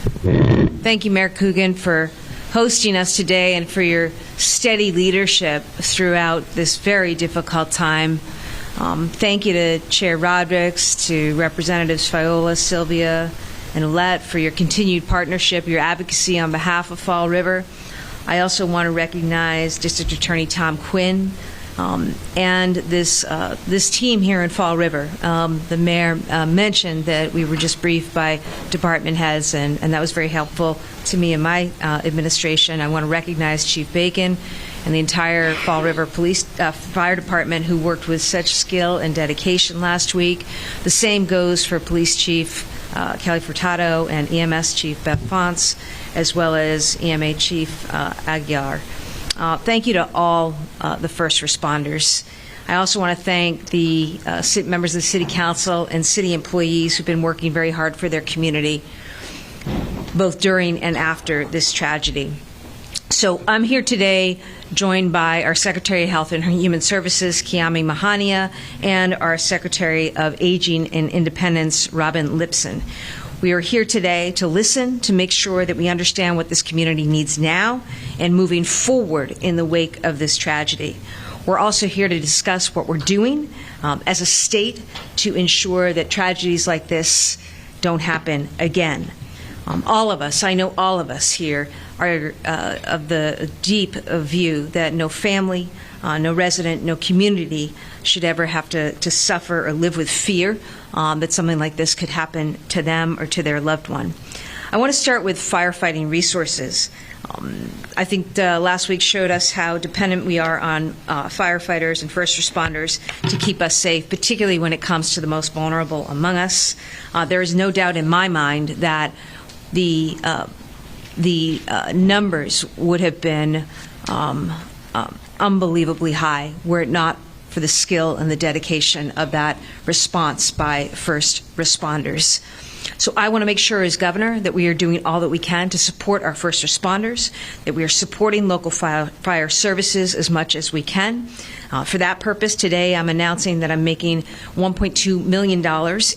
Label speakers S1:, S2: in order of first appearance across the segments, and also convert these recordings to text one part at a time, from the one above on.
S1: Thank you, Mayor Coogan, for hosting us today and for your steady leadership throughout this very difficult time. Thank you to Chair Rodrigues, to Representatives Fiola, Sylvia, and Olet for your continued partnership, your advocacy on behalf of Fall River. I also want to recognize District Attorney Tom Quinn and this team here in Fall River. The mayor mentioned that we were just briefed by department heads, and that was very helpful to me and my administration. I want to recognize Chief Bacon and the entire Fall River Police Fire Department who worked with such skill and dedication last week. The same goes for Police Chief Kelly Furtado and EMS Chief Beth Fonts, as well as EMA Chief Aguiar. Thank you to all the first responders. I also want to thank the members of the City Council and city employees who've been working very hard for their community, both during and after this tragedy. So I'm here today joined by our Secretary of Health and Human Services, Kiami Mahania, and our Secretary of Aging and Independence, Robin Lipson. We are here today to listen, to make sure that we understand what this community needs now and moving forward in the wake of this tragedy. We're also here to discuss what we're doing as a state to ensure that tragedies like this don't happen again. All of us, I know all of us here, are of the deep view that no family, no resident, no community should ever have to suffer or live with fear that something like this could happen to them or to their loved one. I want to start with firefighting resources. I think last week showed us how dependent we are on firefighters and first responders to keep us safe, particularly when it comes to the most vulnerable among us. There is no doubt in my mind that the numbers would have been unbelievably high were it not for the skill and the dedication of that response by first responders. So I want to make sure as governor that we are doing all that we can to support our first responders, that we are supporting local fire services as much as we can. For that purpose, today I'm announcing that I'm making $1.2 million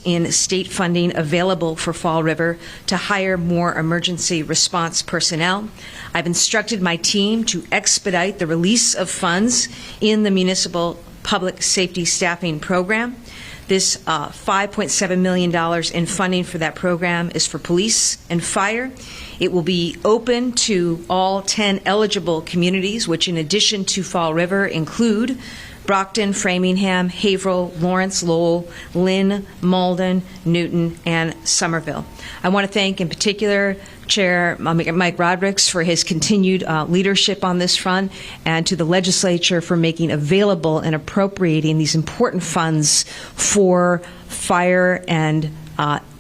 S1: in state funding available for Fall River to hire more emergency response personnel. I've instructed my team to expedite the release of funds in the municipal public safety staffing program. This $5.7 million in funding for that program is for police and fire. It will be open to all 10 eligible communities, which in addition to Fall River include Brockton, Framingham, Haverhill, Lawrence, Lowell, Lynn, Malden, Newton, and Somerville. I want to thank in particular Chair Mike Rodrigues for his continued leadership on this front, and to the legislature for making available and appropriating these important funds for fire and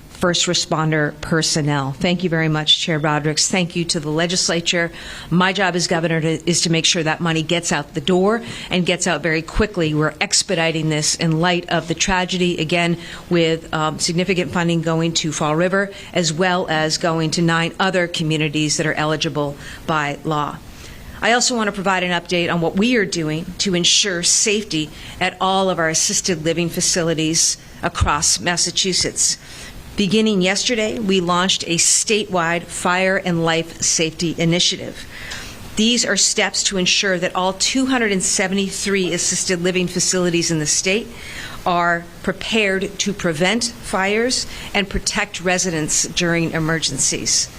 S1: first responder personnel. Thank you very much, Chair Rodrigues. Thank you to the legislature. My job as governor is to make sure that money gets out the door and gets out very quickly. We're expediting this in light of the tragedy, again, with significant funding going to Fall River, as well as going to 9 other communities that are eligible by law. I also want to provide an update on what we are doing to ensure safety at all of our assisted living facilities across Massachusetts. Beginning yesterday, we launched a statewide fire and life safety initiative. These are steps to ensure that all 273 assisted living facilities in the state are prepared to prevent fires and protect residents during emergencies.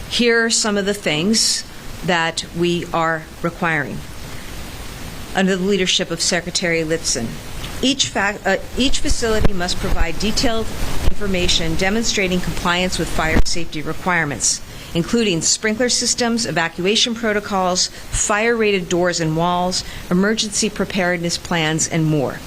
S1: Here are some of the things that we are requiring under the leadership of Secretary Lipson. Each facility must provide detailed information demonstrating compliance with fire safety requirements, including sprinkler systems, evacuation protocols, fire-rated doors and walls, emergency preparedness plans, and more.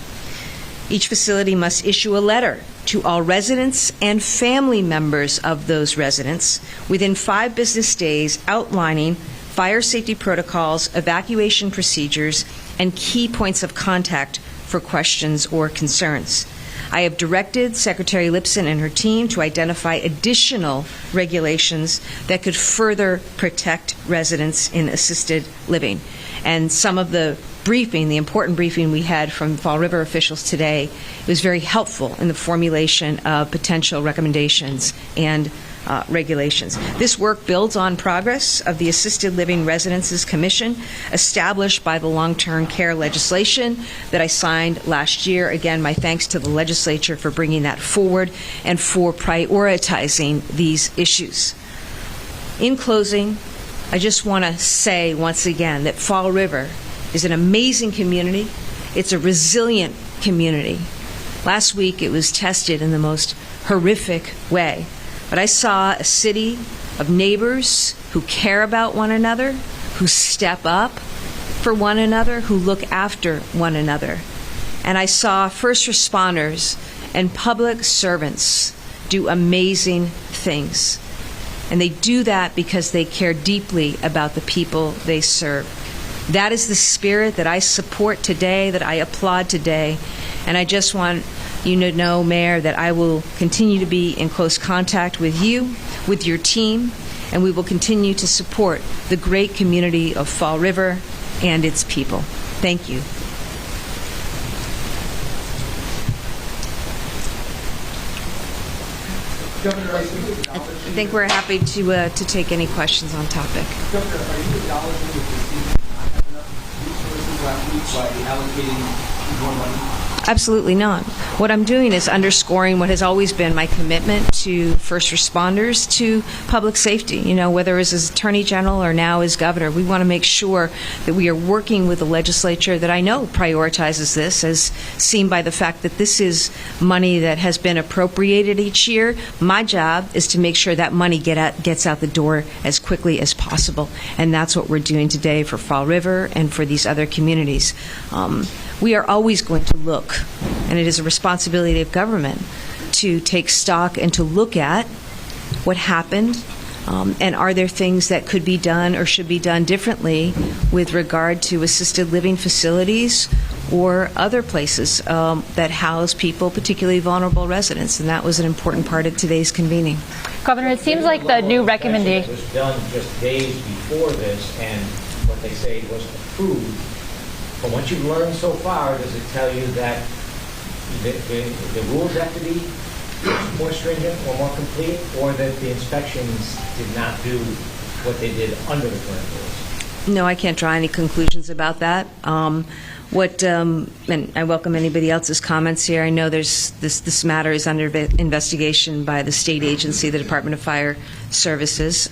S1: Each facility must issue a letter to all residents and family members of those residents within 5 business days outlining fire safety protocols, evacuation procedures, and key points of contact for questions or concerns. I have directed Secretary Lipson and her team to identify additional regulations that could further protect residents in assisted living. And some of the briefing, the important briefing we had from Fall River officials today, was very helpful in the formulation of potential recommendations and regulations. This work builds on progress of the Assisted Living Residences Commission established by the long-term care legislation that I signed last year. Again, my thanks to the legislature for bringing that forward and for prioritizing these issues. In closing, I just want to say once again that Fall River is an amazing community. It's a resilient community. Last week it was tested in the most horrific way. But I saw a city of neighbors who care about one another, who step up for one another, who look after one another. And I saw first responders and public servants do amazing things. And they do that because they care deeply about the people they serve. That is the spirit that I support today, that I applaud today. And I just want you to know, Mayor, that I will continue to be in close contact with you, with your team, and we will continue to support the great community of Fall River and its people. Thank you.
S2: Governor,
S1: I think we're happy to take any questions on topic.
S2: Governor, are you acknowledging that the city did not have enough resources last week by allocating more money?
S1: Absolutely not. What I'm doing is underscoring what has always been my commitment to first responders, to public safety. You know, whether as Attorney General or now as Governor, we want to make sure that we are working with the legislature that I know prioritizes this, as seen by the fact that this is money that has been appropriated each year. My job is to make sure that money gets out the door as quickly as possible, and that's what we're doing today for Fall River and for these other communities. We are always going to look, and it is a responsibility of government to take stock and to look at what happened, and are there things that could be done or should be done differently with regard to assisted living facilities or other places that house people, particularly vulnerable residents, and that was an important part of today's convening.
S3: Governor, it seems like the new recommendation
S4: was done just days before this, and what they say was approved. From what you've learned so far, does it tell you that the rules have to be more stringent or more complete, or that the inspections did not do what they did under the current rules?
S1: No, I can't draw any conclusions about that. And I welcome anybody else's comments here. I know this matter is under investigation by the state agency, the Department of Fire Services.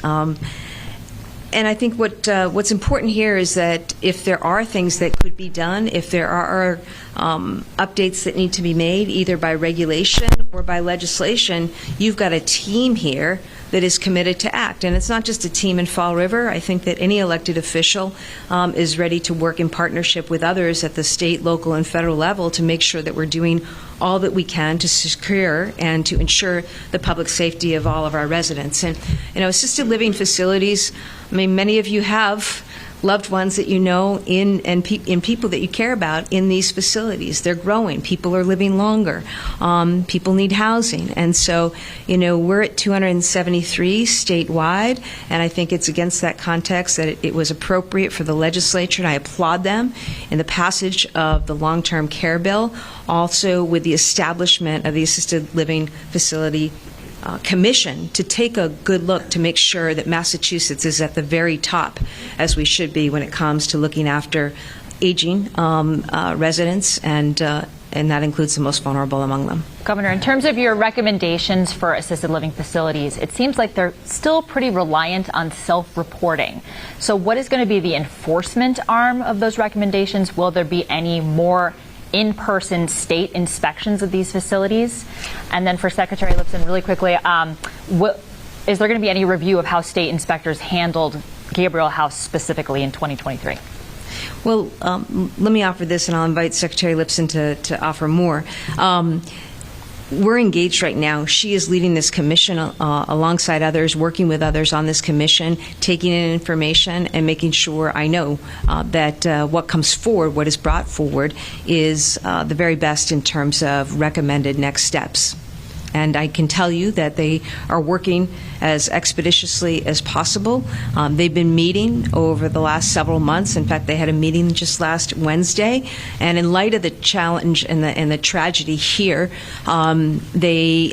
S1: And I think what's important here is that if there are things that could be done, if there are updates that need to be made, either by regulation or by legislation, you've got a team here that is committed to act. And it's not just a team in Fall River. I think that any elected official is ready to work in partnership with others at the state, local, and federal level to make sure that we're doing all that we can to secure and to ensure the public safety of all of our residents. And, you know, assisted living facilities, I mean, many of you have loved ones that you know in people that you care about in these facilities. They're growing. People are living longer. People need housing. And so, you know, we're at 273 statewide, and I think it's against that context that it was appropriate for the legislature, and I applaud them in the passage of the long-term care bill, also with the establishment of the assisted living facility commission to take a good look to make sure that Massachusetts is at the very top, as we should be when it comes to looking after aging residents, and that includes the most vulnerable among them.
S3: Governor, in terms of your recommendations for assisted living facilities, it seems like they're still pretty reliant on self-reporting. So what is going to be the enforcement arm of those recommendations? Will there be any more in-person state inspections of these facilities? And then for Secretary Lipson, really quickly, is there going to be any review of how state inspectors handled Gabriel House specifically in 2023?
S1: Well, let me offer this, and I'll invite Secretary Lipson to offer more. We're engaged right now. She is leading this commission alongside others, working with others on this commission, taking in information and making sure I know that what comes forward, what is brought forward, is the very best in terms of recommended next steps. And I can tell you that they are working as expeditiously as possible. They've been meeting over the last several months. In fact, they had a meeting just last Wednesday. And in light of the challenge and the tragedy here, they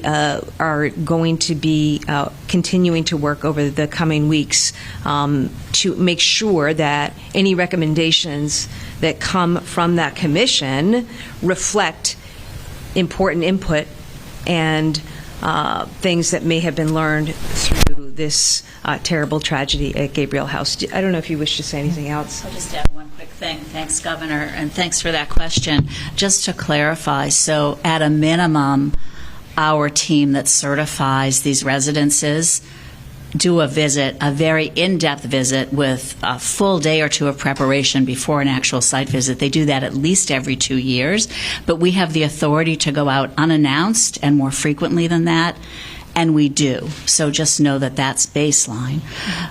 S1: are going to be continuing to work over the coming weeks to make sure that any recommendations that come from that commission reflect important input and things that may have been learned through this terrible tragedy at Gabriel House. I don't know if you wish to say anything else.
S5: I'll just add one quick thing. Thanks, Governor, and thanks for that question. Just to clarify, so at a minimum, our team that certifies these residences do a visit, a very in-depth visit with a full day or two of preparation before an actual site visit. They do that at least every 2 years, but we have the authority to go out unannounced and more frequently than that, and we do. So just know that that's baseline.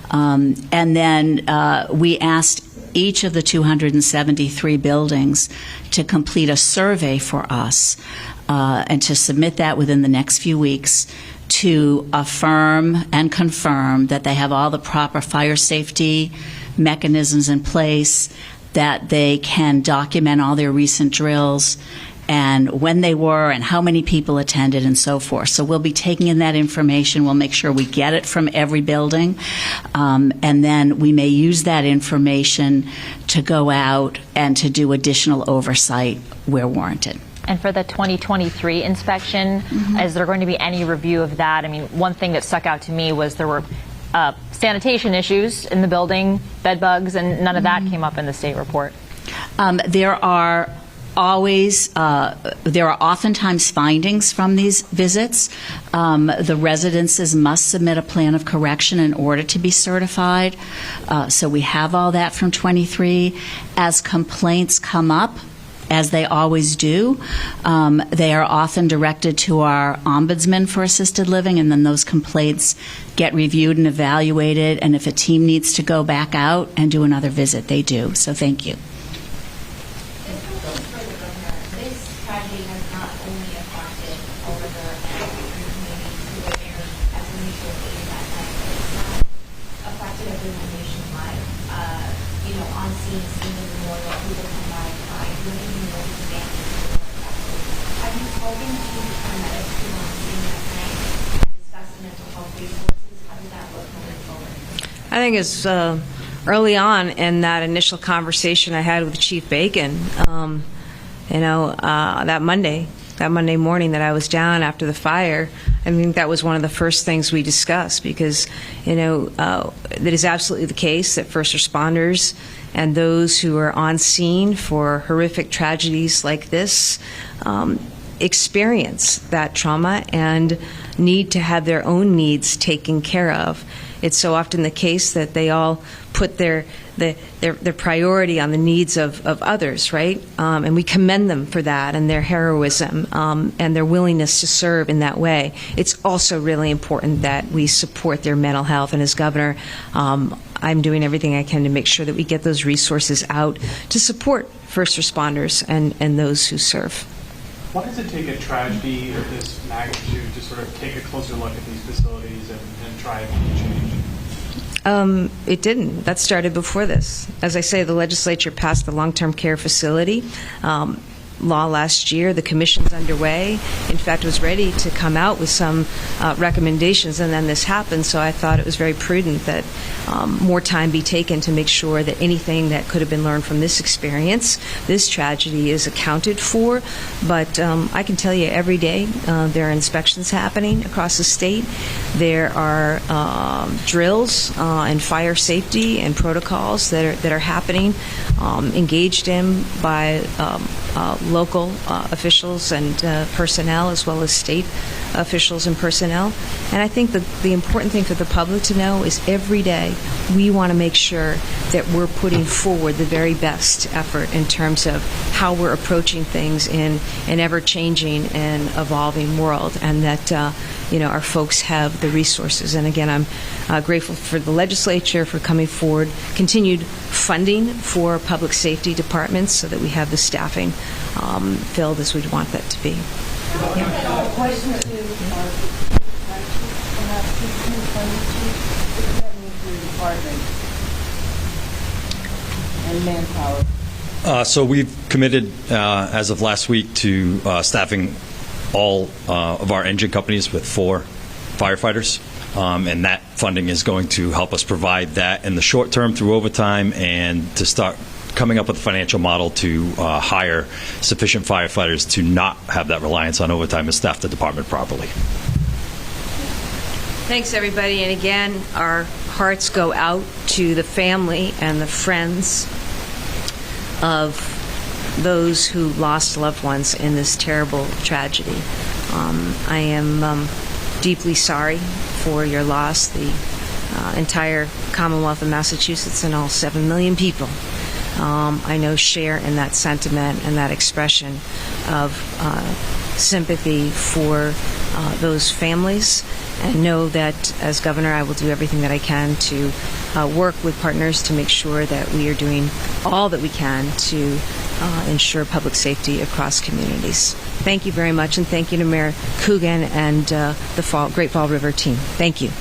S5: And then we asked each of the 273 buildings to complete a survey for us and to submit that within the next few weeks to affirm and confirm that they have all the proper fire safety mechanisms in place, that they can document all their recent drills and when they were and how many people attended and so forth. So we'll be taking in that information. We'll make sure we get it from every building, and then we may use that information to go out and to do additional oversight where warranted.
S3: And for the 2023 inspection, is there going to be any review of that? I mean, one thing that stuck out to me was there were sanitation issues in the building, bed bugs, and none of that came up in the state report.
S5: There are oftentimes findings from these visits. The residences must submit a plan of correction in order to be certified. So we have all that from 23. As complaints come up, as they always do, they are often directed to our ombudsman for assisted living, and then those complaints get reviewed and evaluated, and if a team needs to go back out and do another visit, they do. So thank you.
S6: This tragedy has not only affected over the communities who were there as a mutual aid that night, but it's not affected everyone nationwide. On scene, seeing the memorial, people come by, cry, doing the memorial families who were affected. Have you spoken to the paramedics who were on scene that night and discussed mental health resources? How did that look moving forward?
S1: I think it's early on in that initial conversation I had with Chief Bacon, that Monday morning that I was down after the fire. I think that was one of the first things we discussed because, it is absolutely the case that first responders and those who are on scene for horrific tragedies like this experience that trauma and need to have their own needs taken care of. It's so often the case that they all put their priority on the needs of others, right? And we commend them for that and their heroism and their willingness to serve in that way. It's also really important that we support their mental health. And as governor, I'm doing everything I can to make sure that we get those resources out to support first responders and those who serve.
S7: Why does it take a tragedy of this magnitude to sort of take a closer look at these facilities and try and make change?
S1: It didn't. That started before this. As I say, the legislature passed the long-term care facility law last year. The commission's underway. In fact, it was ready to come out with some recommendations, and then this happened. So I thought it was very prudent that more time be taken to make sure that anything that could have been learned from this experience, this tragedy, is accounted for. But I can tell you every day there are inspections happening across the state. There are drills and fire safety and protocols that are happening, engaged in by local officials and personnel, as well as state officials and personnel. And I think the important thing for the public to know is every day we want to make sure that we're putting forward the very best effort in terms of how we're approaching things in an ever-changing and evolving world, and that our folks have the resources. And again, I'm grateful for the legislature for coming forward, continued funding for public safety departments so that we have the staffing filled as we'd want that to be.
S8: Question to And manpower.
S9: So we've committed, as of last week, to staffing all of our engine companies with 4 firefighters. And that funding is going to help us provide that in the short term through overtime and to start coming up with a financial model to hire sufficient firefighters to not have that reliance on overtime and staff the department properly.
S1: Thanks, everybody. And again, our hearts go out to the family and the friends of those who lost loved ones in this terrible tragedy. I am deeply sorry for your loss. The entire Commonwealth of Massachusetts and all 7 million people, I know, share in that sentiment and that expression of sympathy for those families, and know that as governor I will do everything that I can to work with partners to make sure that we are doing all that we can to ensure public safety across communities. Thank you very much, and thank you to Mayor Coogan and the Great Fall River team. Thank you.